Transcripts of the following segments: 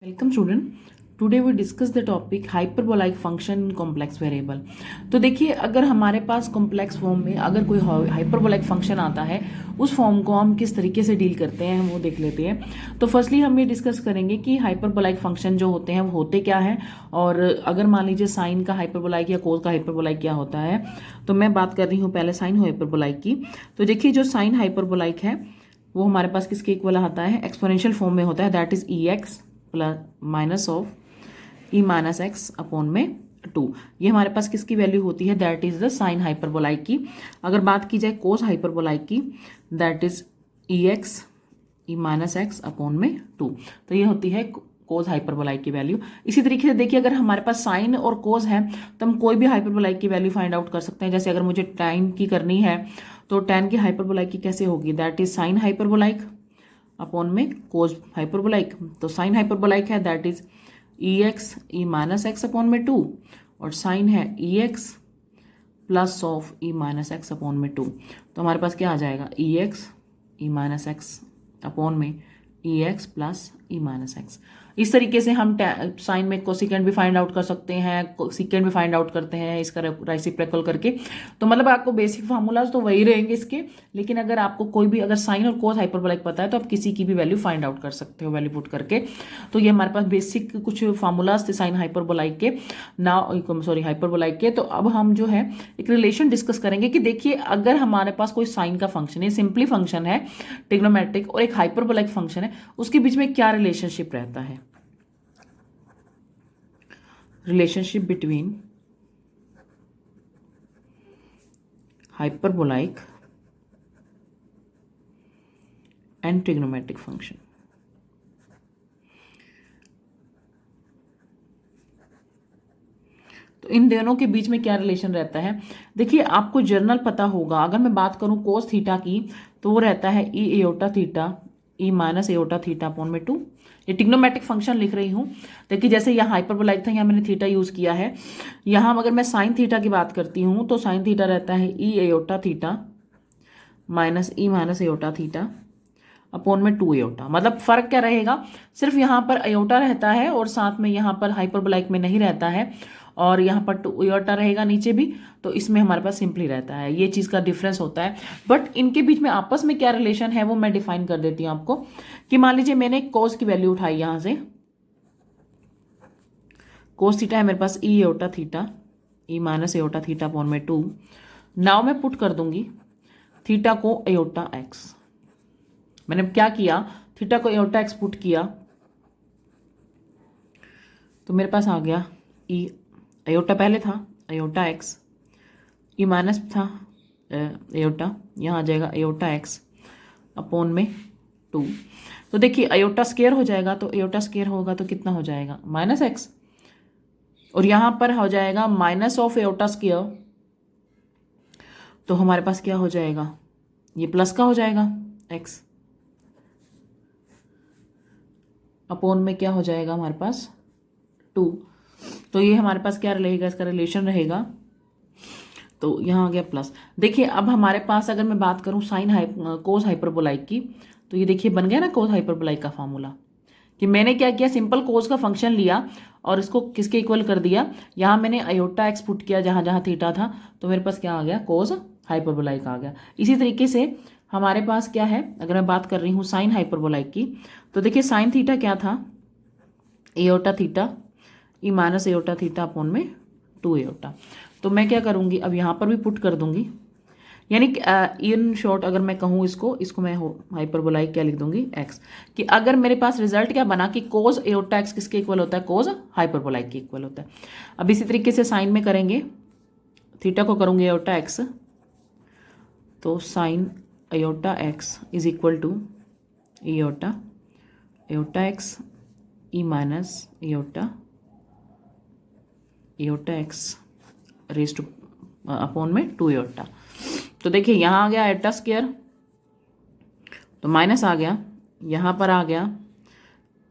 Welcome student. Today we discuss the topic hyperbolic function in complex variable. तो देखिए, अगर हमारे पास कॉम्प्लेक्स फॉर्म में अगर कोई हाइपरबोलाइक फंक्शन आता है, उस फॉर्म को हम किस तरीके से डील करते हैं हम वो देख लेते हैं। तो फर्स्टली हम ये डिस्कस करेंगे कि हाइपरबोलाइक फंक्शन जो होते हैं वो होते क्या है, और अगर मान लीजिए साइन का हाइपरबोलाइक या कोस का हाइपरबोलाइक क्या होता है। तो मैं बात कर रही हूँ पहले साइन हाइपरबोलाइक की। तो देखिए, जो साइन हाइपरबोलाइक है वो हमारे पास किसके इक्वल आता है, एक्सपोनेंशियल फॉर्म में होता है, that is e x plus minus of e minus x upon में 2। ये हमारे पास किसकी वैल्यू होती है, दैट इज द साइन हाइपरबोलाइक की। अगर बात की जाए कोस हाइपरबोलाइक की, that is e x e minus x upon में 2। तो ये होती है कोस हाइपरबोलाइक की वैल्यू। इसी तरीके से देखिए, अगर हमारे पास साइन और कोस है तो हम कोई भी हाइपरबोलाइक की वैल्यू फाइंड आउट कर सकते हैं। जैसे अगर मुझे टाइम की करनी है तो tan की हाइपरबोलाइक की कैसे होगी, that is sine hyperbolic upon में कोस हाइपरबोलाइक। तो साइन हाइपरबोलाइक है that is e x e minus x upon में 2, और साइन है e x plus of e minus x upon में 2। तो हमारे पास क्या आ जाएगा, e x e minus x upon में e x plus e minus x. इस तरीके से हम साइन में कोसिकेंट भी फाइंड आउट कर सकते हैं, सिकेंट भी फाइंड आउट करते हैं इसका रेसिप्रोकल करके। तो मतलब आपको बेसिक फार्मूलाज तो वही रहेंगे इसके, लेकिन अगर आपको कोई भी अगर साइन और कोस हाइपरबोलाइक पता है तो आप किसी की भी वैल्यू फाइंड आउट कर सकते हो वैल्यू पुट करके। तो ये हमारे पास बेसिक कुछ फार्मूलाज थे साइन हाइपरबोलाइक के, हाइपरबोलाइक के। तो अब हम जो है एक रिलेशन डिस्कस करेंगे कि देखिए, अगर हमारे पास कोई साइन का फंक्शन है, सिंपली फंक्शन है ट्रिग्नोमेट्रिक, और एक हाइपरबोलाइक फंक्शन है, उसके बीच में क्या रिलेशनशिप रहता है। Relationship between hyperbolic and trigonometric function. तो इन दोनों के बीच में क्या रिलेशन रहता है, देखिए आपको जर्नल पता होगा। अगर मैं बात करूं कोस थीटा की, तो वो रहता है ई aorta theta E minus aorta theta upon में 2। ये ट्रिग्नोमेट्रिक फंक्शन लिख रही हूँ। देखिए, जैसे यहाँ हाइपरबोलाइक था, यहाँ मैंने थीटा यूज किया है। यहाँ अगर मैं साइन थीटा की बात करती हूँ तो साइन थीटा रहता है ई एयोटा थीटा माइनस ई माइनस एयोटा थीटा अपॉन में 2 एयोटा। मतलब फर्क क्या रहेगा, सिर्फ यहाँ पर एयोटा रहता है और साथ में यहाँ पर हाइपरबोलाइक में नहीं रहता है, और यहाँ पर 2 एयोटा रहेगा नीचे भी। तो इसमें हमारे पास सिंपली रहता है, ये चीज़ का डिफरेंस होता है। बट इनके बीच में आपस में क्या रिलेशन है वो मैं डिफाइन कर देती हूँ आपको। कि मान लीजिए मैंने कोस की वैल्यू उठाई, यहाँ से कोस थीटा है मेरे पास ई aorta theta E minus aorta theta upon में 2। नाउ मैं पुट कर दूंगी थीटा को एयोटा एक्स। मैंने क्या किया, थीटा को एयोटा एक्स पुट किया, तो मेरे पास आ गया ई एयोटा पहले था एयोटा एक्स, ई माइनस था एयोटा, यहाँ आ जाएगा एयोटा एक्स अपॉन में 2। तो देखिए एयोटा स्क्वायर हो जाएगा, तो एयोटा स्क्वायर होगा तो कितना हो जाएगा, माइनस एक्स, और यहाँ पर हो जाएगा माइनस ऑफ एयोटा स्क्वायर। तो हमारे पास क्या हो जाएगा, ये प्लस का हो जाएगा एक्स अपॉन में क्या हो जाएगा हमारे पास 2। तो ये हमारे पास क्या रहेगा, इसका रिलेशन रहेगा। तो यहाँ आ गया प्लस। देखिए, अब हमारे पास अगर मैं बात करूँ साइन कोस हाइपरबोलाइक की, तो ये देखिए बन गया ना कोस हाइपरबोलाइक का फॉर्मूला। कि मैंने क्या किया, सिंपल कोस का फंक्शन लिया और इसको किसके इक्वल कर दिया, यहाँ मैंने अयोटा एक्स पुट किया जहाँ जहाँ थीटा था, तो मेरे पास क्या आ गया, कोस हाइपरबोलाइक आ गया। इसी तरीके से हमारे पास क्या है, अगर मैं बात कर रही हूँ साइन हाइपरबोलाइक की, तो देखिए साइन थीटा क्या था, aorta theta E minus aorta theta upon में 2 एयोटा। तो मैं क्या करूँगी, अब यहाँ पर भी पुट कर दूंगी, यानी इन शॉर्ट अगर मैं कहूँ इसको मैं हाइपरबोलाइक क्या लिख दूंगी, एक्स। कि अगर मेरे पास रिजल्ट क्या बना कि कोस एयोटा एक्स किसके इक्वल होता है, कोस हाइपरबोलाइक के इक्वल होता है। अब इसी तरीके से साइन में करेंगे, थीटा को करूँगी एयोटा एक्स, तो sine iota x is equal to iota iota x e minus iota x raise to upon में 2 एयोटा। तो देखिए यहाँ आ गया एटा स्क्वायर, तो माइनस आ गया, यहाँ पर आ गया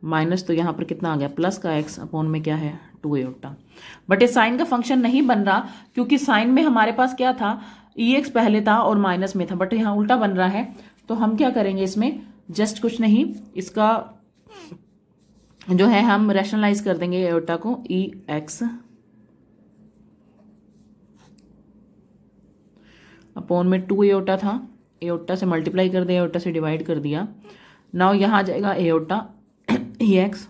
माइनस, तो यहाँ पर कितना आ गया, प्लस का एक्स अपॉन में क्या है 2 एयोटा। बट ये साइन का फंक्शन नहीं बन रहा, क्योंकि साइन में हमारे पास क्या था, ई एक्स पहले था और माइनस में था, बट यहाँ उल्टा बन रहा है। तो हम क्या करेंगे इसमें, जस्ट कुछ नहीं, इसका जो है हम रैशनलाइज कर देंगे एयोटा को, ई एक्स अपॉन में 2 एयोटा था, एयोटा से मल्टीप्लाई कर दिया, एयोटा से डिवाइड कर दिया। नाउ यहाँ आ जाएगा एयोटा ई एक्स,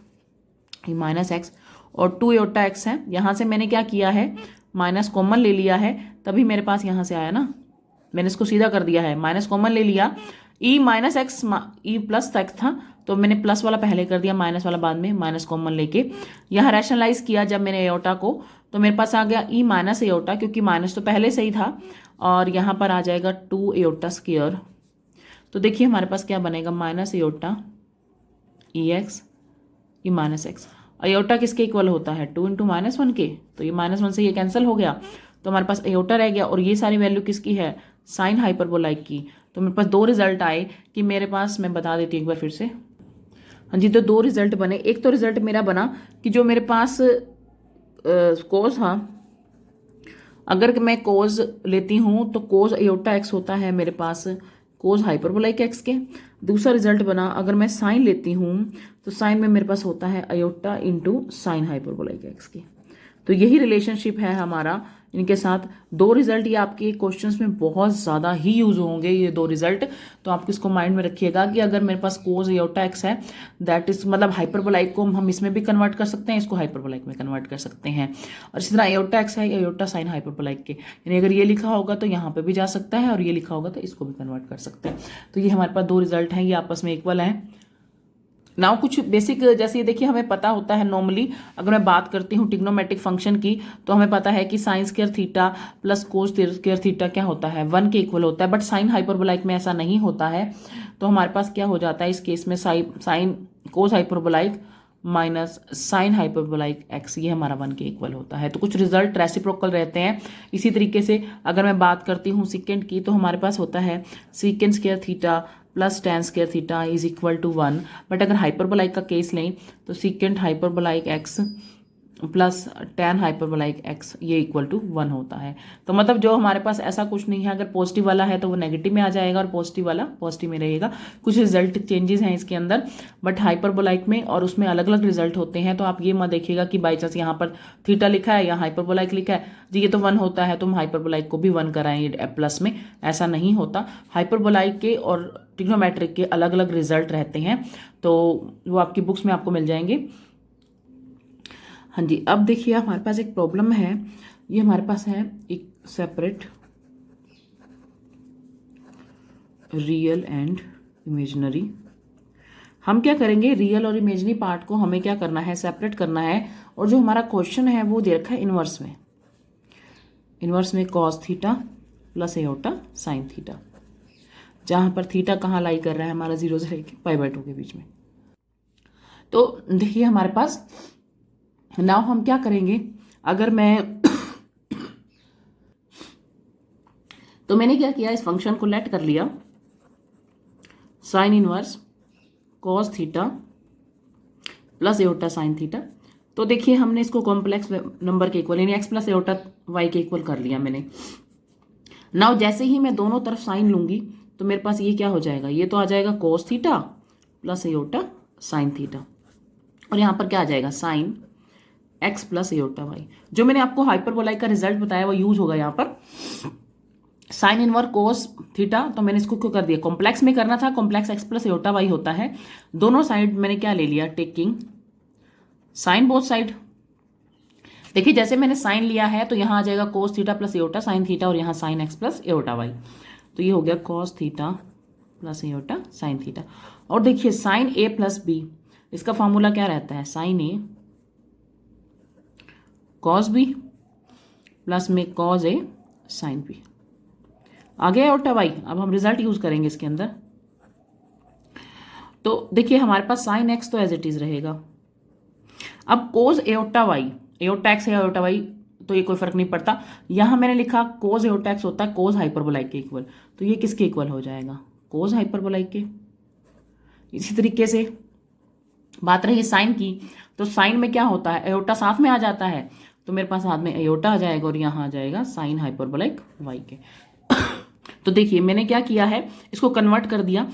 ई माइनस एक्स, और 2 एयोटा एक्स है। यहाँ से मैंने क्या किया है, माइनस कॉमन ले लिया है, तभी मेरे पास यहाँ से आया ना, मैंने इसको सीधा कर दिया है, माइनस कॉमन ले लिया। E minus x, e plus x था तो मैंने प्लस वाला पहले कर दिया, माइनस वाला बाद में, माइनस कॉमन लेके यहाँ रैशनलाइज किया जब मैंने एयोटा को, तो मेरे पास आ गया ई माइनस एयोटा, क्योंकि माइनस तो पहले से ही था, और यहाँ पर आ जाएगा 2 एयोटा स्क्वायर। तो देखिए हमारे पास क्या बनेगा, माइनस एयोटा ई x, e minus x. Aorta किसके इक्वल होता है, 2 इंटू माइनस वन के, तो ये -1 से ये कैंसिल हो गया, तो हमारे पास एयोटा रह गया, और ये सारी वैल्यू किसकी है, साइन हाइपरबोलाइक की। तो मेरे पास 2 रिजल्ट आए कि मेरे पास, मैं बता देती हूँ एक बार फिर से, हाँ जी, तो 2 रिजल्ट बने। एक तो रिजल्ट मेरा बना कि जो मेरे पास कोस था, अगर मैं कोस लेती हूँ तो कोस एयोटा एक्स होता है मेरे पास कोस हाइपरबोलाइक एक्स के। दूसरा रिजल्ट बना, अगर मैं साइन लेती हूँ तो साइन में मेरे पास होता है aorta into sine hyperbolic x की। तो यही रिलेशनशिप है हमारा इनके साथ। 2 रिजल्ट ये आपके क्वेश्चंस में बहुत ज़्यादा ही यूज होंगे, ये 2 रिजल्ट, तो आप इसको माइंड में रखिएगा कि अगर मेरे पास कोस एयोटा एक्स है, दैट इज मतलब हाइपरबोलाइक को हम इसमें भी कन्वर्ट कर सकते हैं, इसको हाइपरबोलाइक में कन्वर्ट कर सकते हैं। और इसी तरह एयोटा एक्स है, एयोटा साइन हाइपरबोलाइक के, यानी अगर ये लिखा होगा तो यहाँ पे भी जा सकता है, और ये लिखा होगा तो इसको भी कन्वर्ट कर सकते हैं। तो ये हमारे पास 2 रिजल्ट हैं, ये आपस में इक्वल हैं। नाउ कुछ बेसिक, जैसे ये देखिए हमें पता होता है नॉर्मली, अगर मैं बात करती हूँ ट्रिग्नोमेट्रिक फंक्शन की, तो हमें पता है कि sign square theta plus cos square theta क्या होता है, 1 के इक्वल होता है। बट साइन हाइपरबोलाइक में ऐसा नहीं होता है, तो हमारे पास क्या हो जाता है इस केस में, sine cos hyperbolic minus sine hyperbolic x, ये हमारा 1 के इक्वल होता है। तो कुछ रिजल्ट रेसिप्रोकल रहते हैं। इसी तरीके से अगर मैं बात करती हूँ सीकेंट की, तो हमारे पास होता है secant square theta plus tan square theta is equal to 1। But अगर हाइपरबोलाइक का केस लें तो secant hyperbolic x plus tan hyperbolic x ये इक्वल टू 1 होता है। तो मतलब जो हमारे पास ऐसा कुछ नहीं है, अगर पॉजिटिव वाला है तो वो नेगेटिव में आ जाएगा, और पॉजिटिव वाला पॉजिटिव में रहेगा। कुछ रिजल्ट चेंजेस हैं इसके अंदर, बट हाइपरबोलाइक में और उसमें अलग अलग रिजल्ट होते हैं। तो आप ये मत देखिएगा कि बाई चांस यहाँ पर थीटा लिखा है या हाइपरबोलाइक लिखा है जी ये तो 1 होता है, तो हम हाइपरबोलाइक को भी 1 कराएं प्लस में, ऐसा नहीं होता। हाइपरबोलाइक के और ट्रिग्नोमेट्रिक के अलग अलग रिजल्ट रहते हैं, तो वो आपकी बुक्स में आपको मिल जाएंगे। हाँ जी, अब देखिए हमारे पास एक प्रॉब्लम है, ये हमारे पास है एक सेपरेट रियल एंड इमेजिनरी। हम क्या करेंगे, रियल और इमेजिनरी पार्ट को हमें क्या करना है, सेपरेट करना है। और जो हमारा क्वेश्चन है वो दे रखा है इनवर्स में, इनवर्स में cos theta plus iota sine theta, जहां पर थीटा कहाँ लाई कर रहा है हमारा 0 से लेकर π/2 के बीच में। तो देखिए हमारे पास नाउ हम क्या करेंगे, अगर मैं तो मैंने क्या किया, इस फंक्शन को लेट कर लिया sine inverse cos theta plus iota sine theta. तो देखिए हमने इसको कॉम्प्लेक्स नंबर के इक्वल यानी एक्स प्लस एयोटा वाई के इक्वल कर लिया मैंने। नाउ जैसे ही मैं दोनों तरफ साइन लूंगी तो मेरे पास ये क्या हो जाएगा, ये तो आ जाएगा cos theta plus iota sine theta, और यहाँ पर क्या आ जाएगा sine x plus iota y. जो मैंने आपको हाइपरबोलाइक का रिजल्ट बताया वो यूज होगा यहाँ पर, साइन इनवर कोस थीटा, तो मैंने इसको क्यों कर दिया, कॉम्प्लेक्स में करना था, complex x plus iota y होता है। दोनों साइड मैंने क्या ले लिया, टेकिंग साइन बोथ साइड। देखिए जैसे मैंने साइन लिया है तो यहाँ आ जाएगा cos theta plus iota sine theta, और यहाँ sine x plus iota y, तो ये हो गया cos theta plus iota sine theta. और देखिए साइन ए प्लस बी, इसका फॉर्मूला क्या रहता है, sine A cos B plus में कॉस ए साइन बी। आ गया एयोटा वाई। अब हम रिजल्ट यूज करेंगे इसके अंदर। तो देखिए हमारे पास साइन एक्स तो एज इट इज रहेगा। अब कोस एयोटा वाई, एयोटा एक्स या एयोटा वाई तो ये कोई फर्क नहीं पड़ता। यहां मैंने लिखा कोस एयोटा एक्स होता है कोस हाइपरबोलाइक के इक्वल, तो ये किसके इक्वल हो जाएगा, कोस हाइपरबोलाइक के। इसी तरीके से बात रही साइन की, तो साइन में क्या होता है, एयोटा साथ में आ जाता है, तो मेरे पास हाथ में एयोटा आ जाएगा और यहाँ आ जाएगा साइन हाइपरबोलाइक वाई के। तो देखिए मैंने क्या किया है, इसको कन्वर्ट कर दिया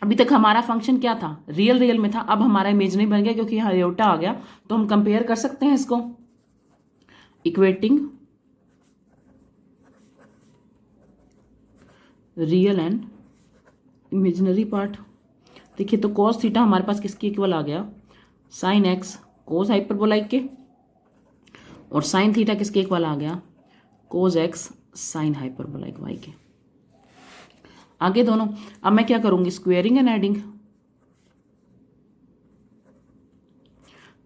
अभी तक हमारा फंक्शन क्या था, रियल में था, अब हमारा इमेजिनरी बन गया क्योंकि यहाँ आयोटा आ गया। तो हम कंपेयर कर सकते हैं इसको, equating real and imaginary part. देखिए तो cos थीटा हमारे पास किसके इक्वल आ गया, साइन एक्स कोस हाइपरबोलाइक के, और साइन थीटा किसके इक्वल आ गया, cos x sine hyperbolic y के। आगे दोनों, अब मैं क्या करूंगी, स्क्वेयरिंग एंड एडिंग।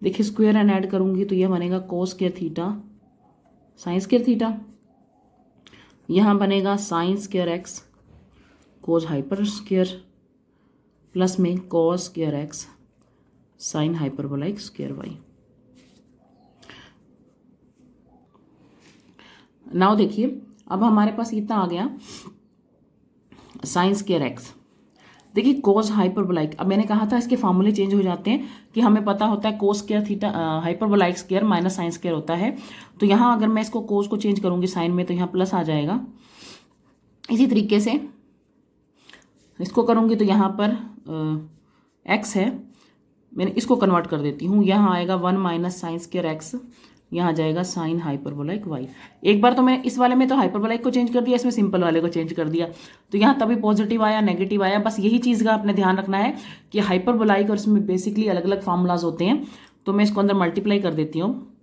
देखिए स्क्वेयर एंड ऐड करूंगी तो यह बनेगा cos square theta sine square theta, यहां बनेगा sine square x cos hyper square plus में cos square x sine hyperbolic square y. Now देखिए अब हमारे पास इतना आ गया साइन स्क्वायर एक्स। देखिए कोस हाइपरबोलाइक, अब मैंने कहा था इसके फॉर्मूले चेंज हो जाते हैं कि हमें पता होता है cos square theta hyperbolic square minus sine square होता है। तो यहाँ अगर मैं इसको कोस को चेंज करूंगी साइन में तो यहाँ प्लस आ जाएगा। इसी तरीके से इसको करूंगी तो यहाँ पर एक्स है, मैंने इसको कन्वर्ट कर देती हूँ, यहाँ आएगा 1 माइनस साइन स्क्वायर एक्स, यहाँ जाएगा साइन हाइपरबोलाइक वाई। एक बार तो मैं इस वाले में तो हाइपरबोलाइक को चेंज कर दिया, इसमें सिंपल वाले को चेंज कर दिया, तो यहाँ तभी पॉजिटिव आया नेगेटिव आया। बस यही चीज़ का आपने ध्यान रखना है कि हाइपरबोलाइक और इसमें बेसिकली अलग अलग फार्मूलाज होते हैं। तो मैं इसको अंदर मल्टीप्लाई कर देती हूँ,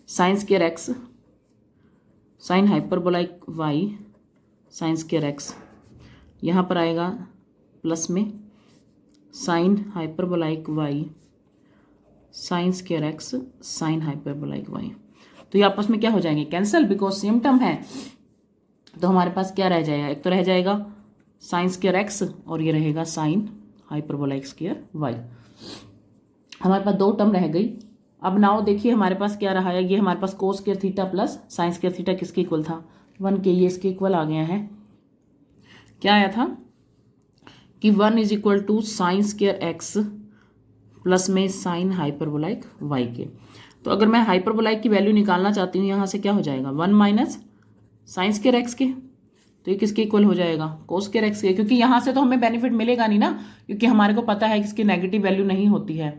sine square x sine hyperbolic y sine square x, यहाँ पर आएगा प्लस में sine hyperbolic y sine square x sine hyperbolic y. तो ये आपस में क्या हो जाएंगे, कैंसल, बिकॉज सेम टर्म है। तो हमारे पास क्या रह जाएगा, एक तो रह जाएगा साइन स्क्वायर एक्स और ये रहेगा साइन हाइपरबोलाइक स्क्वायर वाई। हमारे पास दो टर्म रह गई। अब नाउ देखिए हमारे पास क्या रहा है, ये हमारे पास cos square theta plus sine square theta किसके इक्वल था, 1 के, ये इसके इक्वल आ गया है। क्या आया था कि 1 is equal to sine square x plus में साइन हाइपरबोलाइक वाई के। तो अगर मैं हाइपरबोलाइक की वैल्यू निकालना चाहती हूँ यहाँ से क्या हो जाएगा, 1 माइनस साइन स्क्वायर एक्स के, तो ये किसके इक्वल हो जाएगा, कोस स्क्वायर एक्स के, क्योंकि यहाँ से तो हमें बेनिफिट मिलेगा नहीं ना, क्योंकि हमारे को पता है कि इसकी नेगेटिव वैल्यू नहीं होती है।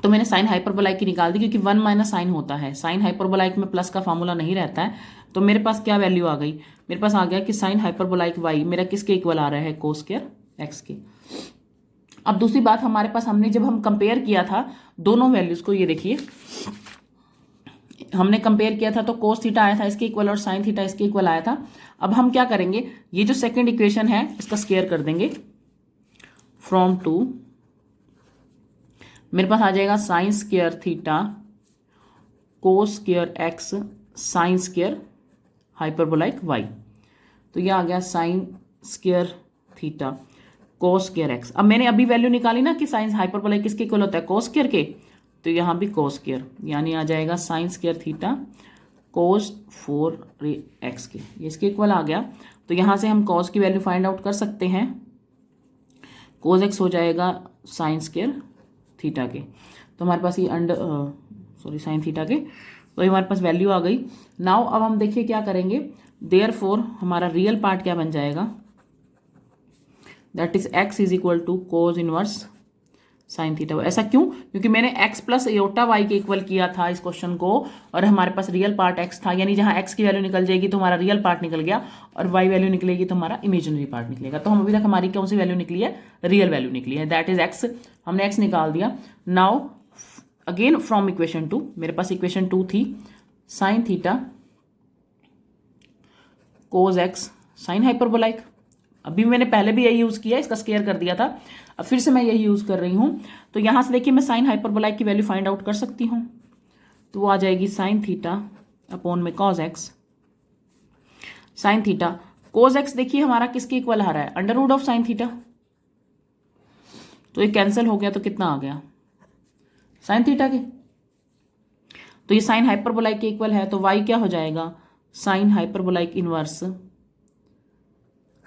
तो मैंने साइन हाइपरबोलाइक की निकाल दी, क्योंकि 1 माइनस साइन होता है, साइन हाइपरबोलाइक में प्लस का फॉर्मूला नहीं रहता है। तो मेरे पास क्या वैल्यू आ गई, मेरे पास आ गया कि साइन हाइपरबोलाइक वाई मेरा किसके इक्वल आ रहा है, कोस स्क्वायर एक्स के। अब दूसरी बात हमारे पास, हमने जब हम कंपेयर किया था दोनों वैल्यूज को, ये देखिए हमने कंपेयर किया था तो कोस थीटा आया था इसके इक्वल और साइन थीटा इसके इक्वल आया था। अब हम क्या करेंगे, ये जो सेकंड इक्वेशन है इसका स्क्वायर कर देंगे, फ्रॉम टू मेरे पास आ जाएगा sine square theta cos square x sine square hyperbolic y. तो ये आ गया sine square theta cos square x. अब मैंने अभी वैल्यू निकाली ना कि साइन हाइपरबोलाइक किसके इक्वल होता है, कोस स्क्वायर के, तो यहाँ भी कोस स्क्वायर, यानी आ जाएगा साइन स्क्वायर थीटा कोस 4 एक्स के, ये इसके इक्वल आ गया। तो यहाँ से हम कोस की वैल्यू फाइंड आउट कर सकते हैं, कोस एक्स हो जाएगा साइन स्क्वायर थीटा के, तो हमारे पास ये साइन थीटा के, तो ये हमारे पास वैल्यू आ गई। नाउ अब हम देखिए क्या करेंगे, देयरफॉर हमारा रियल पार्ट क्या बन जाएगा, that is x is equal to cos inverse sine theta. ऐसा क्यों, क्योंकि मैंने x प्लस एयोटा वाई के इक्वल किया था इस क्वेश्चन को, और हमारे पास रियल पार्ट x था, यानी जहां x की वैल्यू निकल जाएगी तो हमारा रियल पार्ट निकल गया, और y वैल्यू निकलेगी तो हमारा इमेजिनरी पार्ट निकलेगा। तो हम अभी तक हमारी कौन सी वैल्यू निकली है, रियल वैल्यू निकली है, दैट इज x, हमने x निकाल दिया। नाउ अगेन फ्रॉम इक्वेशन 2, मेरे पास इक्वेशन 2 थी sine theta cos x sine hyperbolic, अभी मैंने पहले भी यही यूज किया, इसका स्क्वायर कर दिया था, अब फिर से मैं यही यूज कर रही हूं। तो यहां से देखिए मैं साइन हाइपरबोलाइक की वैल्यू फाइंड आउट कर सकती हूं, तो वो आ जाएगी साइन थीटा अपॉन में cos x sine theta cos x. देखिए हमारा किसके इक्वल आ रहा है, under root of sine theta, तो ये कैंसिल हो गया, तो कितना आ गया, साइन थीटा के। तो ये साइन हाइपरबोलाइक के इक्वल है, तो वाई क्या हो जाएगा, sine hyperbolic inverse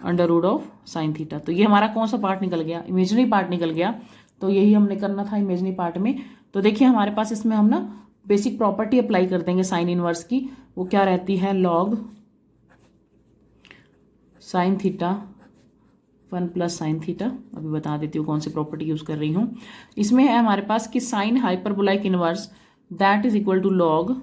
under root of sine theta. तो ये हमारा कौन सा पार्ट निकल गया, इमेजिनरी पार्ट निकल गया। तो यही हमने करना था इमेजिनरी पार्ट में। तो देखिए हमारे पास इसमें हम ना बेसिक प्रॉपर्टी अप्लाई कर देंगे साइन इनवर्स की, वो क्या रहती है, log sine theta 1 plus sine theta, अभी बता देती हूँ कौन सी प्रॉपर्टी यूज़ कर रही हूँ। इसमें है हमारे पास कि sine hyperbolic inverse that is equal to log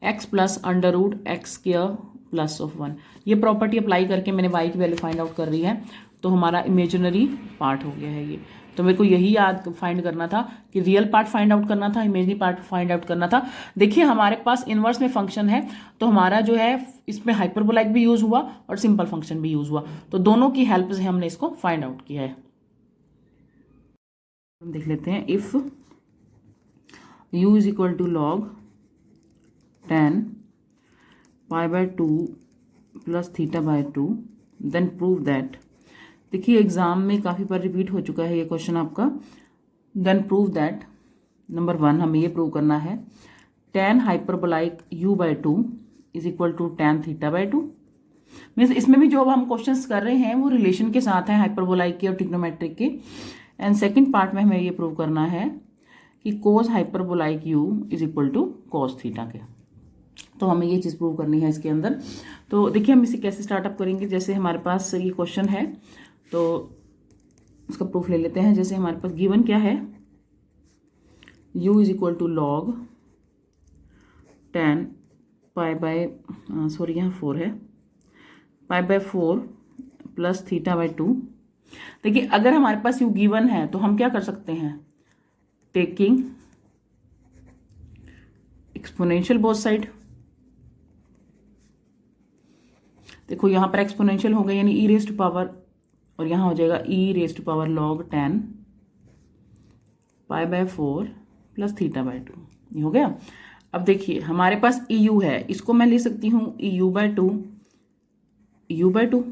x plus under root x square plus of 1। ये प्रॉपर्टी अप्लाई करके मैंने y की वैल्यू फाइंड आउट कर रही है, तो हमारा इमेजिनरी पार्ट हो गया है ये। तो मेरे को यही याद फाइंड करना था कि रियल पार्ट फाइंड आउट करना था, इमेजिनरी पार्ट फाइंड आउट करना था। देखिए हमारे पास इनवर्स में फंक्शन है, तो हमारा जो है इसमें हाइपरबोलाइक भी यूज हुआ और सिंपल फंक्शन भी यूज हुआ, तो दोनों की हेल्प से हमने इसको फाइंड आउट किया है। देख लेते हैं, if u is equal to log tan pi by 2 plus theta by 2 then prove that. देखिए एग्जाम में काफ़ी बार रिपीट हो चुका है ये क्वेश्चन आपका। देन प्रूव दैट, नंबर 1 हमें ये प्रूव करना है tan hyperbolic u by 2 is equal to tan theta by 2। Means इसमें भी जो अब हम क्वेश्चंस कर रहे हैं वो रिलेशन के साथ हैं, हाइपरबोलाइक के और ट्रिग्नोमेट्रिक के। एंड सेकंड पार्ट में हमें ये प्रूव करना है कि cos hyperbolic u is equal to cos theta के। तो हमें ये चीज़ प्रूव करनी है इसके अंदर। तो देखिए हम इसे कैसे स्टार्टअप करेंगे। जैसे हमारे पास ये क्वेश्चन है तो उसका प्रूफ ले लेते हैं। जैसे हमारे पास गिवन क्या है, u is equal to log tan pi by sorry यहाँ 4 है, pi by 4 plus theta by 2। देखिए अगर हमारे पास u गिवन है तो हम क्या कर सकते हैं, टेकिंग एक्सपोनेंशियल बोथ साइड। देखो यहाँ पर एक्सपोनेंशियल हो गया यानी ई रेज टू पावर, और यहाँ हो जाएगा e raise to power log tan pi by 4 plus theta by 2, ये हो गया। अब देखिए हमारे पास EU है, इसको मैं ले सकती हूँ EU बाय 2, u बाय 2।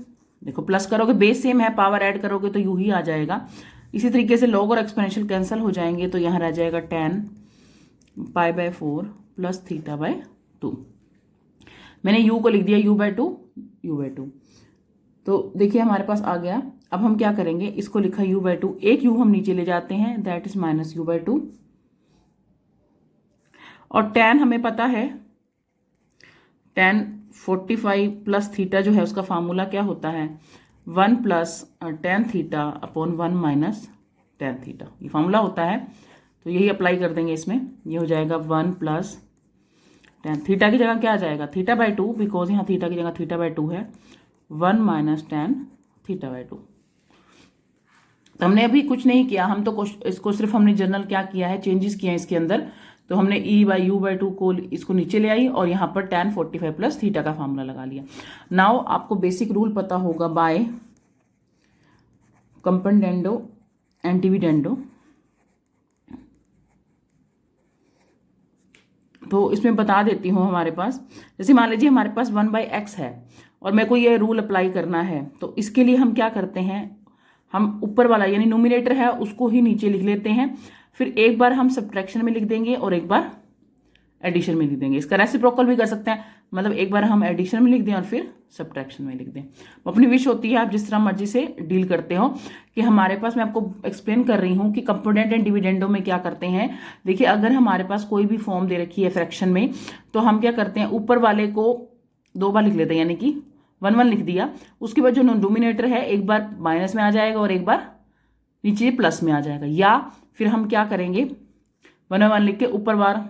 देखो प्लस करोगे बेस सेम है, पावर ऐड करोगे तो u ही आ जाएगा। इसी तरीके से लॉग और एक्सपोनेंशियल कैंसिल हो जाएंगे, तो यहाँ रह जाएगा tan pi by 4 plus theta by 2। मैंने u को लिख दिया u बाय 2, u बाय 2। तो देखिए हमारे पास आ गया। अब हम क्या करेंगे, इसको लिखा u बाय 2, एक u हम नीचे ले जाते हैं that is minus u by 2। और tan हमें पता है, tan 45 प्लस थीटा जो है उसका फार्मूला क्या होता है, 1 plus tan theta upon 1 minus tan theta, ये फार्मूला होता है। तो यही अप्लाई कर देंगे इसमें, ये हो जाएगा 1 प्लस tan थीटा की जगह क्या आ जाएगा, थीटा बाय 2, बिकॉज यहाँ थीटा की जगह थीटा बाय 2 है, 1 माइनस tan थीटा बाय 2। तो हमने अभी कुछ नहीं किया, हम तो इसको सिर्फ हमने जनरल क्या किया है, चेंजेस किए हैं इसके अंदर। तो हमने e बाई यू बाई 2 को इसको नीचे ले आई और यहाँ पर tan 45 प्लस थीटा का फार्मूला लगा लिया। नाउ आपको बेसिक रूल पता होगा बाय कंपेंडेंडो एंड डिविडेंडो। तो इसमें बता देती हूँ हमारे पास, जैसे मान लीजिए हमारे पास 1/x है और मेरे को ये रूल अप्लाई करना है, तो इसके लिए हम क्या करते हैं, हम ऊपर वाला यानी नोमिनेटर है उसको ही नीचे लिख लेते हैं, फिर एक बार हम सब्ट्रैक्शन में लिख देंगे और एक बार एडिशन में लिख देंगे। इसका रेसिप्रोकल भी कर सकते हैं, मतलब एक बार हम एडिशन में लिख दें और फिर सब्ट्रैक्शन में लिख दें। अपनी विश होती है, आप जिस तरह मर्जी से डील करते हो। कि हमारे पास मैं आपको एक्सप्लेन कर रही हूँ कि कंपोनेंट एंड डिविडेंडो में क्या करते हैं। देखिए अगर हमारे पास कोई भी फॉर्म दे रखी है फ्रैक्शन में, तो हम क्या करते हैं, ऊपर वाले को 2 बार लिख लेते हैं, यानी कि 1 1 लिख दिया, उसके बाद जो डोमिनेटर है एक बार माइनस में आ जाएगा और एक बार नीचे प्लस में आ जाएगा। या फिर हम क्या करेंगे, 1 1 लिख के ऊपर बार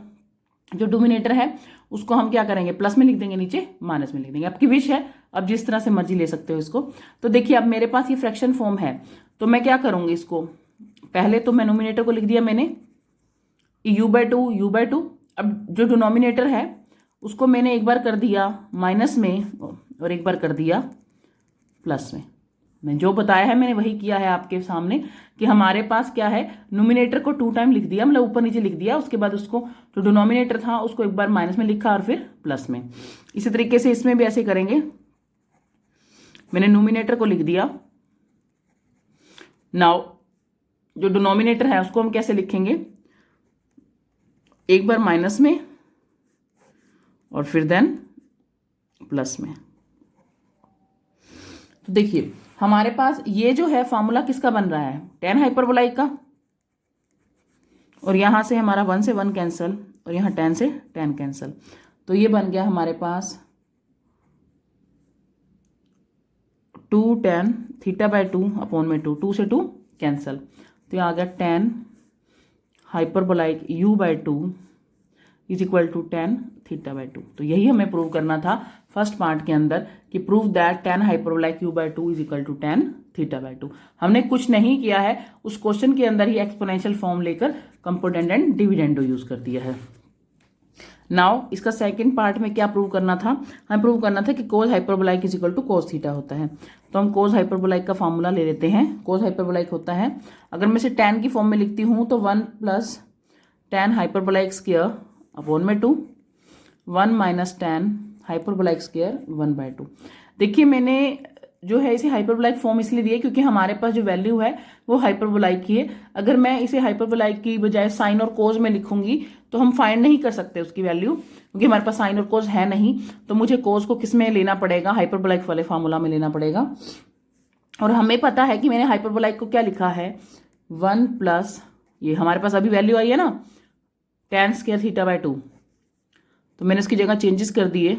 जो डोमिनेटर है उसको हम क्या करेंगे, प्लस में लिख देंगे, नीचे माइनस में लिख देंगे। आपकी विश है, अब जिस तरह से मर्जी ले सकते हो इसको। तो देखिए अब मेरे पास ये फ्रैक्शन फॉर्म है, तो मैं क्या करूंगी, इसको पहले तो मैं नोमिनेटर को लिख दिया मैंने u बाय 2 u बाय 2। अब जो डिनोमिनेटर है उसको मैंने एक बार कर दिया माइनस में और एक बार कर दिया प्लस में। मैं जो बताया है मैंने वही किया है आपके सामने कि हमारे पास क्या है, नोमिनेटर को 2 टाइम लिख दिया, मतलब ऊपर नीचे लिख दिया, उसके बाद उसको जो डिनोमिनेटर था उसको एक बार माइनस में लिखा और फिर प्लस में। इसी तरीके से इसमें भी ऐसे करेंगे, मैंने नोमिनेटर को लिख दिया। नाउ जो डिनोमिनेटर है उसको हम कैसे लिखेंगे, एक बार माइनस में और फिर देन प्लस में। तो देखिए हमारे पास ये जो है फॉर्मूला किसका बन रहा है, tan हाइपरबोलाइक का, और यहां से हमारा 1 से 1 कैंसिल और यहाँ tan से tan कैंसिल, तो ये बन गया हमारे पास 2 tan थीटा बाय 2 अपॉन में 2, 2 से 2 कैंसल, तो ये आ गया tan hyperbolic u by 2 is equal to tan theta by 2। तो यही हमें प्रूव करना था फर्स्ट पार्ट के अंदर कि prove that tan hyperbolic u by 2 is equal to tan theta by 2। हमने कुछ नहीं किया है, उस क्वेश्चन के अंदर ही एक्सपोनेंशियल फॉर्म लेकर कंपोनेंट एंड डिविडेंडो यूज कर दिया है। नाउ इसका सेकंड पार्ट में क्या प्रूव करना था, हमें प्रूव करना था कि cos hyperbolic is equal to cos theta होता है। तो हम कोस हाइपरबोलाइक का फॉर्मूला ले लेते हैं। कोस हाइपरबोलाइक होता है, अगर मैं इसे tan की फॉर्म में लिखती हूँ तो 1 प्लस tan हाइपरबोलाइक स्क्वायर अपॉन में 2, 1 माइनस tan हाइपरबोलाइक स्क्वायर 1 बाय 2। देखिए मैंने जो है इसे हाइपरबोलाइक फॉर्म इसलिए दिया क्योंकि हमारे पास जो वैल्यू है वो हाइपरबोलाइक की है। अगर मैं इसे हाइपरबोलाइक की बजाय साइन और कोस में लिखूंगी तो हम फाइंड नहीं कर सकते उसकी वैल्यू, क्योंकि हमारे पास साइन और कोस है नहीं। तो मुझे कोस को किस में लेना पड़ेगा, हाइपरबोलाइक वाले फार्मूला में लेना पड़ेगा। और हमें पता है कि मैंने हाइपरबोलाइक को क्या लिखा है, 1 प्लस ये हमारे पास अभी वैल्यू आई है ना tan स्क्वायर थीटा बाय 2, तो मैंने इसकी जगह चेंजेस कर दिए,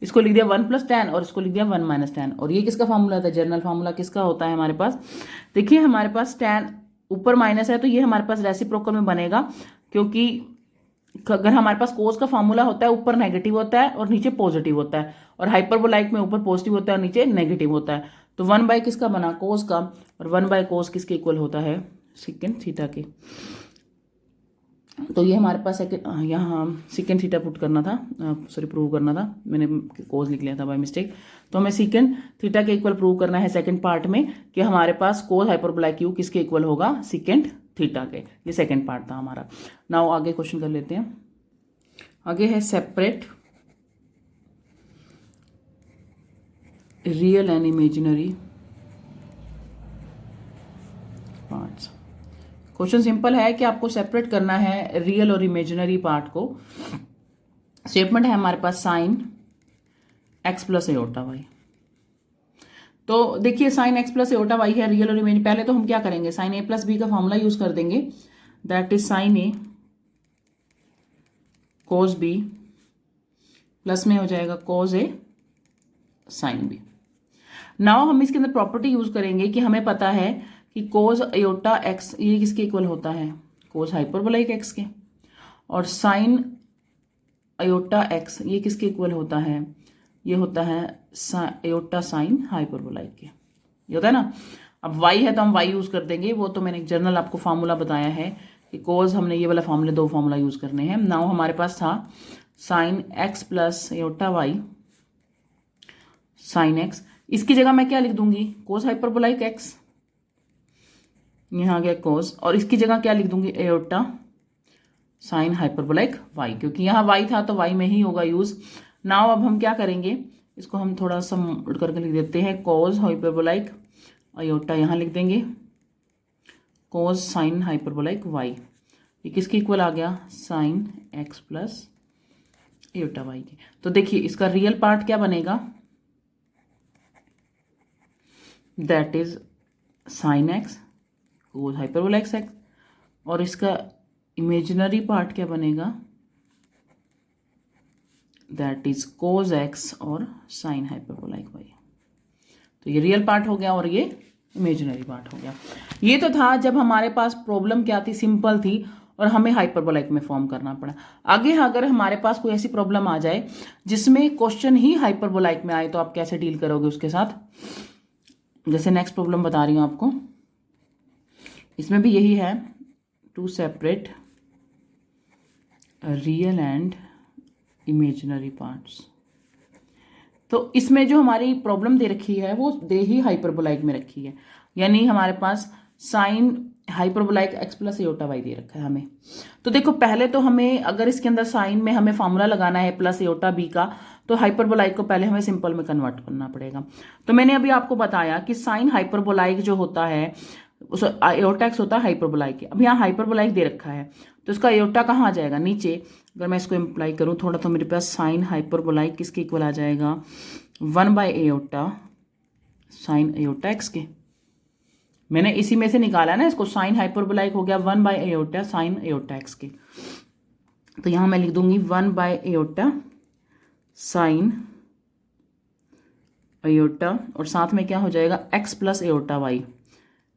इसको लिख दिया 1 प्लस tan और इसको लिख दिया 1 माइनस tan। और ये किसका फार्मूला था, जनरल फार्मूला किसका होता है हमारे पास। देखिए हमारे पास tan ऊपर माइनस है तो ये हमारे पास रेसिप्रोकल में बनेगा, क्योंकि अगर हमारे पास कोस का फार्मूला होता है ऊपर नेगेटिव होता है और नीचे पॉजिटिव होता है, और हाइपरबोलाइक में ऊपर पॉजिटिव होता है और नीचे नेगेटिव होता है। तो 1 बाय किसका बना, कोस का, और 1 बाय कोस किसके इक्वल होता है, सेकेंड थीटा के। तो ये हमारे पास यहाँ सेकेंड थीटा पुट करना था, सॉरी प्रूव करना था, मैंने कोस लिख लिया था बाय मिस्टेक। तो हमें सेकेंड थीटा के इक्वल प्रूव करना है सेकेंड पार्ट में कि हमारे पास कोस हाइपरबोलाइक यू किसके इक्वल होगा, सेकेंड थीटा के। ये सेकेंड पार्ट था हमारा। नाउ आगे क्वेश्चन कर लेते हैं। आगे है separate real and imaginary parts. Question simple है कि आपको सेपरेट करना है रियल और इमेजिनरी पार्ट को। स्टेटमेंट है हमारे पास sine x plus iota y. तो देखिए sine x plus iota y है, रियल और इमेजिनरी। पहले तो हम क्या करेंगे, साइन a प्लस बी का फॉर्मूला यूज कर देंगे, that is sine a cos b plus में हो जाएगा cos a sine b। Now हम इसके अंदर प्रॉपर्टी यूज करेंगे कि हमें पता है कि कोस अयोटा x ये किसके इक्वल होता है, कोस हाइपरबोलाइक x के, और साइन अयोटा x ये किसके इक्वल होता है, ये होता है अयोटा साइन हाइपरबोलाइक के, ये होता है ना। अब y है तो हम y यूज कर देंगे, वो तो मैंने एक जनरल आपको फार्मूला बताया है कि कोस हमने ये वाला फार्मूला, दो फार्मूला यूज करने हैं। नाउ हमारे पास था sine x plus iota y sine x, इसकी जगह मैं क्या लिख दूंगी, कोस हाइपरबोलाइक x, यहाँ आ गया कोस, और इसकी जगह क्या लिख दूंगी, एयोटा साइन हाइपरबोलाइक y, क्योंकि यहाँ y था तो y में ही होगा यूज। नाउ अब हम क्या करेंगे, इसको हम थोड़ा सा उल्ट करके लिख देते हैं, कोस हाइपरबोलाइक अयोटा यहाँ लिख देंगे, कोस साइन हाइपरबोलाइक y, ये किसके इक्वल आ गया, sine x plus iota y के। तो देखिए इसका रियल पार्ट क्या बनेगा, that is sine x cos hyperbolic x, और इसका इमेजिनरी पार्ट क्या बनेगा, दैट इज कोस x और साइन हाइपरबोलाइक y। तो ये रियल पार्ट हो गया और ये इमेजिनरी पार्ट हो गया। ये तो था जब हमारे पास प्रॉब्लम क्या थी, सिंपल थी और हमें हाइपरबोलाइक में फॉर्म करना पड़ा। आगे अगर हमारे पास कोई ऐसी प्रॉब्लम आ जाए जिसमें क्वेश्चन ही हाइपरबोलाइक में आए तो आप कैसे डील करोगे उसके साथ। जैसे नेक्स्ट प्रॉब्लम बता रही हूँ आपको, इसमें भी यही है, to separate real and imaginary parts. तो इसमें जो हमारी प्रॉब्लम दे रखी है वो दे ही हाइपरबोलाइक में रखी है, यानी हमारे पास sine hyperbolic x plus iota y दे रखा है हमें। तो देखो पहले तो हमें अगर इसके अंदर साइन में हमें फॉर्मूला लगाना है प्लस एयोटा b का, तो हाइपरबोलाइक को पहले हमें सिंपल में कन्वर्ट करना पड़ेगा। तो मैंने अभी आपको बताया कि साइन हाइपरबोलाइक जो होता है उस एयोटा x होता है हाइपरबोलाइक के। अब यहाँ हाइपरबोलाइक दे रखा है तो इसका एयोटा कहाँ आ जाएगा, नीचे। अगर मैं इसको इम्प्लाई करूँ थोड़ा तो मेरे पास साइन हाइपरबोलाइक किसके इक्वल आ जाएगा, 1 by iota sine iota x के। मैंने इसी में से निकाला ना इसको, साइन हाइपरबोलाइक हो गया 1 by iota sine iota x के। तो यहाँ मैं लिख दूंगी 1 बाय एयोटा साइन एयोटा और साथ में क्या हो जाएगा x plus iota y.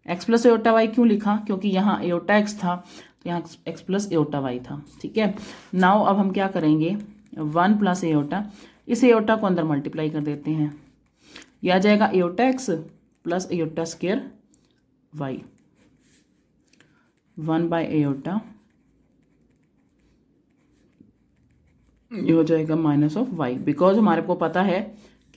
x plus iota y क्यों लिखा, क्योंकि यहाँ एयोटा x था तो यहाँ x प्लस एयोटा वाई था। ठीक है, नाउ अब हम क्या करेंगे, 1 प्लस एयोटा, इस एयोटा को अंदर मल्टीप्लाई कर देते हैं, यह आ जाएगा iota x plus iota square y, 1 by iota, ये हो जाएगा माइनस ऑफ वाई, बिकॉज हमारे को पता है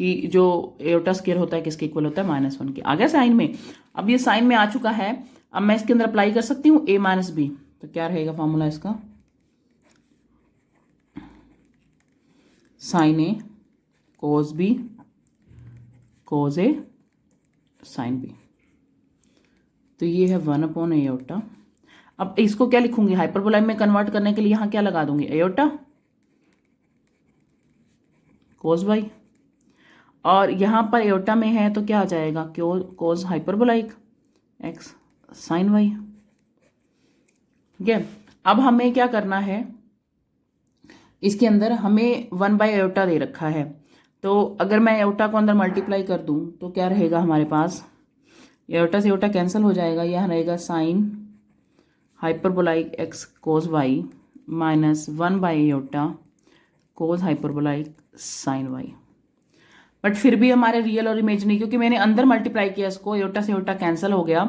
कि जो एयोटा स्क्वायर होता है किसके इक्वल होता है, -1 के। आ गया साइन में, अब ये साइन में आ चुका है, अब मैं इसके अंदर अप्लाई कर सकती हूँ a माइनस बी, तो क्या रहेगा फॉर्मूला इसका, साइन ए कोस बी कोस ए साइन बी, तो ये है 1 अपॉन एयोटा। अब इसको क्या लिखूंगी, हाइपरबोला में कन्वर्ट करने के लिए यहाँ क्या लगा दूंगी, एयोटा कोस बाई, और यहाँ पर एयोटा में है तो क्या आ जाएगा, कोस हाइपरबोलाइक एक्स साइन वाई। ठीक है, अब हमें क्या करना है, इसके अंदर हमें 1 बाई एयोटा दे रखा है, तो अगर मैं एयोटा को अंदर मल्टीप्लाई कर दूं तो क्या रहेगा हमारे पास, एयोटा से एयोटा कैंसिल हो जाएगा, यह रहेगा sine hyperbolic x cos y minus 1 by iota cos hyperbolic sine y. But फिर भी हमारे रियल और इमेजिनरी, क्योंकि मैंने अंदर मल्टीप्लाई किया इसको, एयोटा से एयोटा कैंसिल हो गया,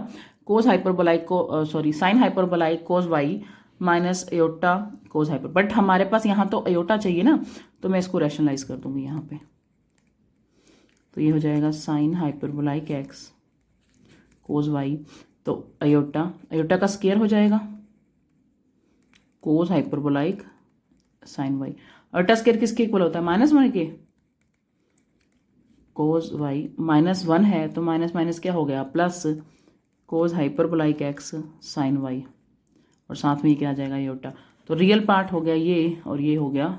कोस हाइपरबोलाइक को sine hyperbolic cos y minus iota cos hyper, but हमारे पास यहाँ तो एयोटा चाहिए ना, तो मैं इसको रैशनलाइज कर दूंगी यहाँ पे, तो ये हो जाएगा sine hyperbolic x cos Y, तो एयोटा का स्क्वायर हो जाएगा कोस hyperbolic sine Y, aorta square किसके इक्वल होता है, -1 के, कोस वाई -1 है तो माइनस माइनस क्या हो गया प्लस, कोस हाइपरबोलाइक एक्स साइन वाई, और साथ में ये क्या आ जाएगा एयोटा, तो रियल पार्ट हो गया ये और ये हो गया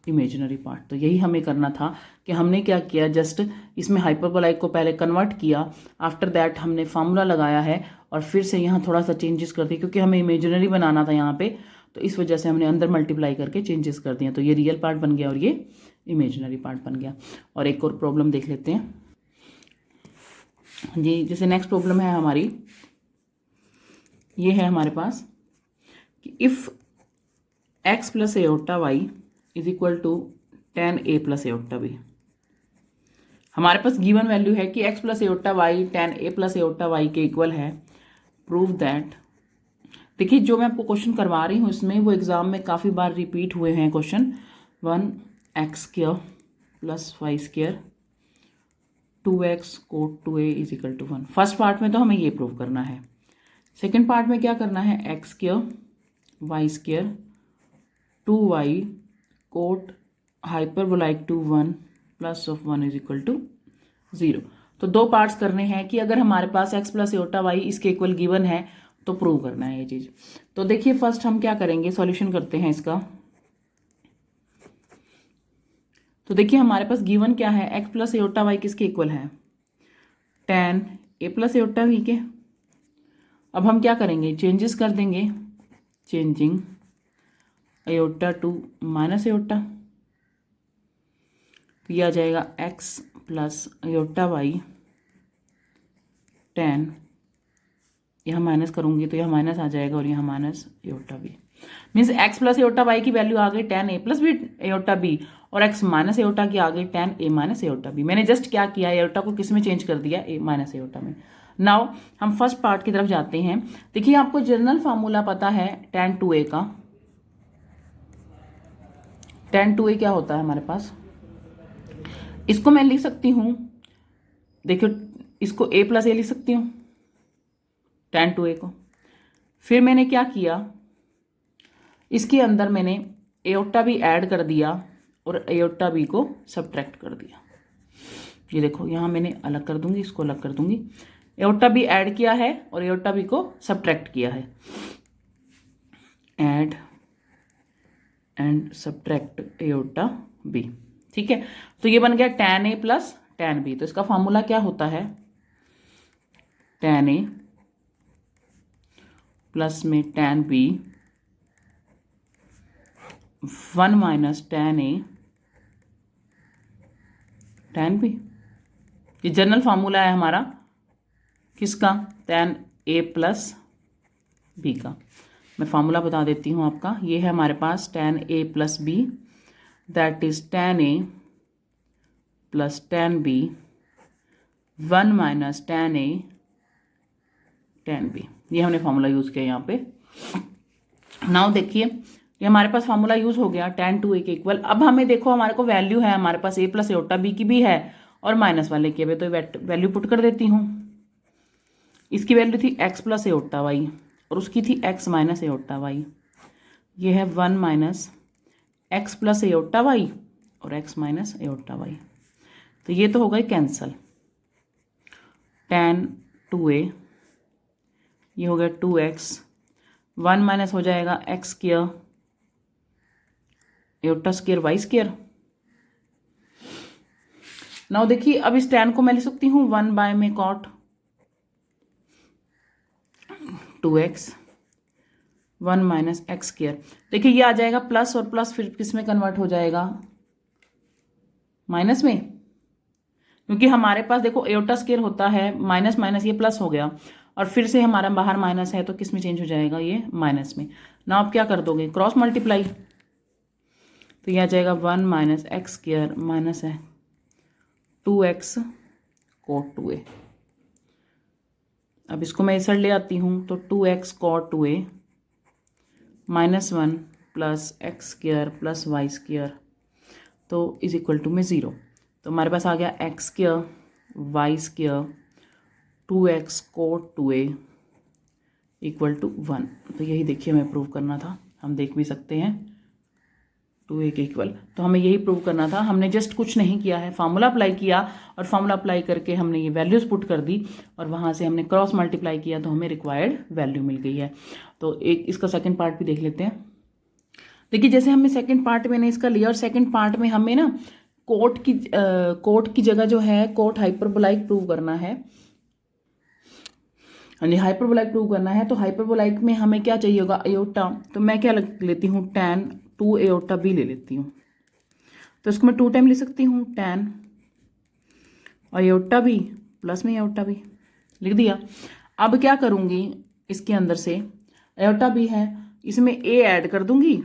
इमेजिनरी पार्ट। तो यही हमें करना था कि हमने क्या किया, जस्ट इसमें हाइपरबोलाइक को पहले कन्वर्ट किया, आफ्टर दैट हमने फार्मूला लगाया है और फिर से यहाँ थोड़ा सा चेंजेस कर दिए, क्योंकि हमें इमेजिनरी बनाना था यहाँ पे, तो इस वजह से हमने अंदर मल्टीप्लाई करके चेंजेस कर दिए, तो ये रियल पार्ट बन गया और ये इमेजिनरी पार्ट बन गया। और एक और प्रॉब्लम देख लेते हैं जी, जैसे नेक्स्ट प्रॉब्लम है हमारी, ये है हमारे पास कि if x plus iota y is equal to tan a plus iota b. हमारे पास गिवन वैल्यू है कि x plus iota y tan a plus iota y के इक्वल है, प्रूव दैट। देखिए जो मैं आपको क्वेश्चन करवा रही हूँ इसमें वो एग्जाम में काफ़ी बार रिपीट हुए हैं question, 1x² plus y square 2x cot 2a is equal to 1। First part में तो हमें ये प्रूव करना है, सेकेंड पार्ट में क्या करना है, x² y square 2y cot hyperbolic two 1 plus of 1 is equal to 0। तो दो पार्ट्स करने हैं कि अगर हमारे पास x प्लस एयोटा वाई इसके इक्वल गिवन है तो प्रूव करना है ये चीज़। तो देखिए फर्स्ट हम क्या करेंगे, सॉल्यूशन करते हैं इसका। तो देखिए हमारे पास गिवन क्या है, x प्लस एयोटा वाई किसके इक्वल है, tan a plus iota b के। अब हम क्या करेंगे, चेंजेस कर देंगे, changing iota to minus iota, तो ये आ जाएगा x plus iota y tan, यहाँ माइनस करूँगी तो यहाँ माइनस आ जाएगा और यहाँ minus iota b, means x plus iota y की वैल्यू आ गई tan a plus b iota b, और x माइनस एयोटा की आ गई tan a minus iota b. मैंने जस्ट क्या किया, एयोटा को किस में चेंज कर दिया, a माइनस एयोटा में। नाउ हम फर्स्ट पार्ट की तरफ जाते हैं। देखिए आपको जनरल फार्मूला पता है tan 2a का, tan 2a क्या होता है हमारे पास, इसको मैं लिख सकती हूँ, देखियो इसको a प्लस ए लिख सकती हूँ tan 2a को। फिर मैंने क्या किया, इसके अंदर मैंने एयोटा भी ऐड कर दिया और एयोटा बी को सब्ट्रैक्ट कर दिया। ये देखो यहाँ मैंने अलग कर दूंगी, इसको अलग कर दूंगी, एयोटा बी ऐड किया है और एयोटा बी को सब्ट्रैक्ट किया है, add and subtract iota b. ठीक है, तो ये बन गया tan a plus tan b। तो इसका फॉर्मूला क्या होता है, tan a प्लस में tan b 1 minus tan a tan b। ये जनरल फार्मूला है हमारा किसका, tan a प्लस बी का। मैं फार्मूला बता देती हूँ आपका, ये है हमारे पास tan a plus b, that is tan a plus tan b 1 minus tan a tan b। ये हमने फार्मूला यूज़ किया यहाँ पे। नाउ देखिए ये हमारे पास फार्मूला यूज हो गया tan 2a के इक्वल। अब हमें देखो हमारे को वैल्यू है हमारे पास a प्लस एओटा b की भी है और माइनस वाले की भी, तो वैल्यू पुट कर देती हूँ। इसकी वैल्यू थी x प्लस एओटा वाई और उसकी थी x माइनस एओटा वाई। ये है 1 minus x plus iota y और x माइनस एओटा वाई, तो ये तो हो गई कैंसल। tan 2a ये हो गया 2x, 1 माइनस हो जाएगा x square iota square y square. Now देखिए अब इस tan को मैं लिख सकती हूँ 1 बाय में cot 2x 1 minus x square. देखिए ये आ जाएगा प्लस और प्लस फिर किस में कन्वर्ट हो जाएगा, माइनस में, क्योंकि हमारे पास देखो एओटा स्क्वायर होता है माइनस माइनस, ये प्लस हो गया और फिर से हमारा बाहर माइनस है तो किस में चेंज हो जाएगा, ये माइनस में। ना आप क्या कर दोगे, क्रॉस मल्टीप्लाई, तो यह आ जाएगा 1 माइनस एक्स स्क्वायर माइनस है 2x कॉट 2a। अब इसको मैं इधर ले आती हूँ तो 2x cot 2a minus 1 plus x square plus y square, तो इज इक्वल टू में 0। तो हमारे पास आ गया x square y square 2x cot 2a equal to 1। तो यही देखिए हमें प्रूव करना था, हम देख भी सकते हैं 2a के इक्वल, तो हमें यही प्रूव करना था। हमने जस्ट कुछ नहीं किया है, फार्मूला अप्लाई किया और फार्मूला अप्लाई करके हमने ये वैल्यूज़ पुट कर दी और वहाँ से हमने क्रॉस मल्टीप्लाई किया तो हमें रिक्वायर्ड वैल्यू मिल गई है। तो एक इसका सेकंड पार्ट भी देख लेते हैं। देखिए जैसे हमने सेकंड पार्ट में इसका लिया और सेकंड पार्ट में हमें ना कोट की जगह जो है कोट हाइपरबोलाइक प्रूव करना है, हाइपरबोलाइक प्रूव करना है। तो हाइपरबोलाइक में हमें क्या चाहिए होगा, एओटा, तो मैं क्या लेती हूँ tan 2 एओटा b ले लेती हूँ, तो इसको मैं 2 टाइम ले सकती हूँ tan और एओटा b प्लस में एओटा b लिख दिया। अब क्या करूँगी, इसके अंदर से एओटा b है इसमें a ऐड कर दूंगी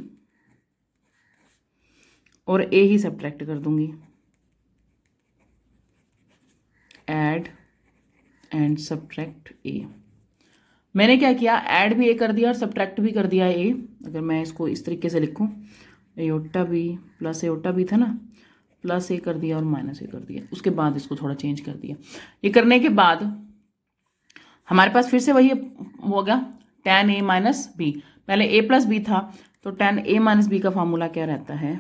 और a ही सब्ट्रैक्ट कर दूंगी, ऐड एंड सब्ट्रैक्ट a। मैंने क्या किया, ऐड भी a कर दिया और सब्ट्रैक्ट भी कर दिया a। अगर मैं इसको इस तरीके से लिखूं, aorta b plus aorta b था ना, प्लस a कर दिया और माइनस a कर दिया, उसके बाद इसको थोड़ा चेंज कर दिया। ये करने के बाद हमारे पास फिर से वही हो गया tan a माइनस b, पहले a प्लस b था तो tan a माइनस b का फॉर्मूला क्या रहता है,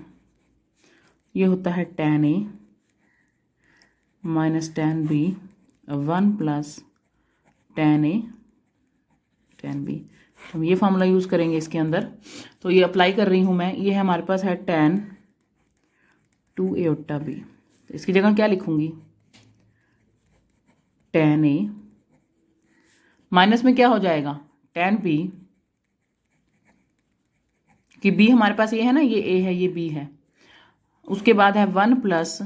ये होता है tan a minus tan b 1 plus tan a tan b। हम ये फार्मूला यूज़ करेंगे इसके अंदर, तो ये अप्लाई कर रही हूँ मैं। ये है हमारे पास है tan 2 एओटा b, तो इसकी जगह क्या लिखूंगी, tan a माइनस में क्या हो जाएगा tan b, कि b हमारे पास ये है ना, ये a है ये b है, उसके बाद है 1 plus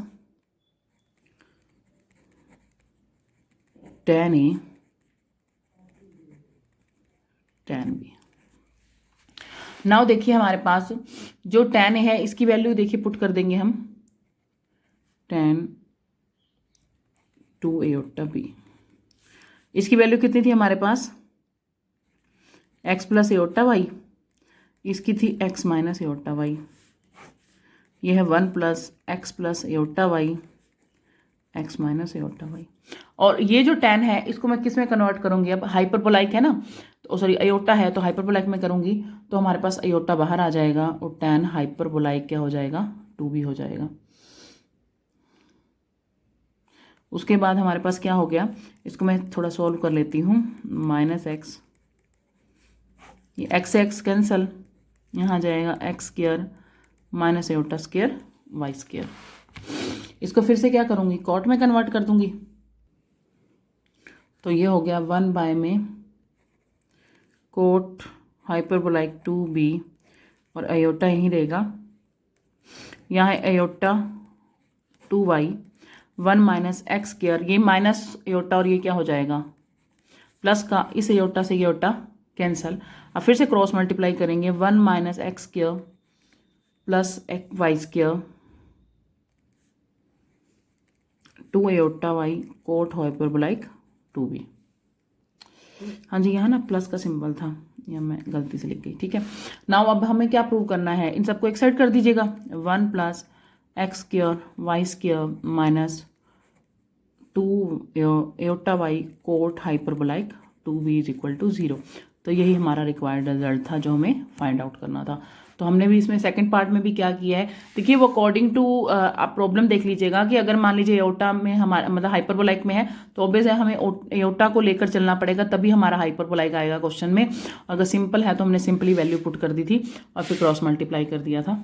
tan a tan b। Now देखिए हमारे पास जो tan a है इसकी वैल्यू देखिए पुट कर देंगे हम, tan 2 एओटा b, इसकी वैल्यू कितनी थी हमारे पास, x प्लस एओटा वाई, इसकी थी x माइनस एओटा वाई। ये है 1 plus x plus iota y x minus iota y. और ये जो tan है इसको मैं किस में कन्वर्ट करूंगी, अब हाइपरबोलाइक है ना, तो सॉरी एओटा है तो हाइपरबोलाइक में करूंगी तो हमारे पास एओटा बाहर आ जाएगा और tan हाइपरबोलाइक क्या हो जाएगा, 2b हो जाएगा। उसके बाद हमारे पास क्या हो गया, इसको मैं थोड़ा सॉल्व कर लेती हूँ, माइनस एक्स, ये एक्स से एक्स कैंसल, यहाँ आ जाएगा x square minus iota square y square. इसको फिर से क्या करूँगी, कॉट में कन्वर्ट कर दूंगी, तो ये हो गया 1 बाय में कोट हाइपरबोलाइक 2b और एओटा यहीं रहेगा, यहाँ है aorta 2y 1 minus x square, ये माइनस एयोटा और ये क्या हो जाएगा प्लस का, इस एयोटा से एयोटा कैंसल। अब फिर से क्रॉस मल्टीप्लाई करेंगे, 1 minus x square plus y square 2 iota y cot hyperbolic 2b। हाँ जी, यहाँ ना प्लस का सिंबल था, या मैं गलती से लिख गई, ठीक है। नाउ अब हमें क्या प्रूव करना है, इन सबको एक साइड कर दीजिएगा, 1 plus x square y square minus 2 iota y cot hyperbolic 2b is equal to 0। तो यही हमारा रिक्वायर्ड रिजल्ट था जो हमें फाइंड आउट करना था। तो हमने भी इसमें सेकंड पार्ट में भी क्या किया है, देखिए वो अकॉर्डिंग टू आप प्रॉब्लम देख लीजिएगा कि अगर मान लीजिए एयोटा में हमारा मतलब हाइपरबोलाइक में है तो ऑब्वियस है हमें एयोटा को लेकर चलना पड़ेगा, तभी हमारा हाइपरबोलाइक आएगा क्वेश्चन में। अगर सिंपल है तो हमने सिंपली वैल्यू पुट कर दी थी और फिर क्रॉस मल्टीप्लाई कर दिया था।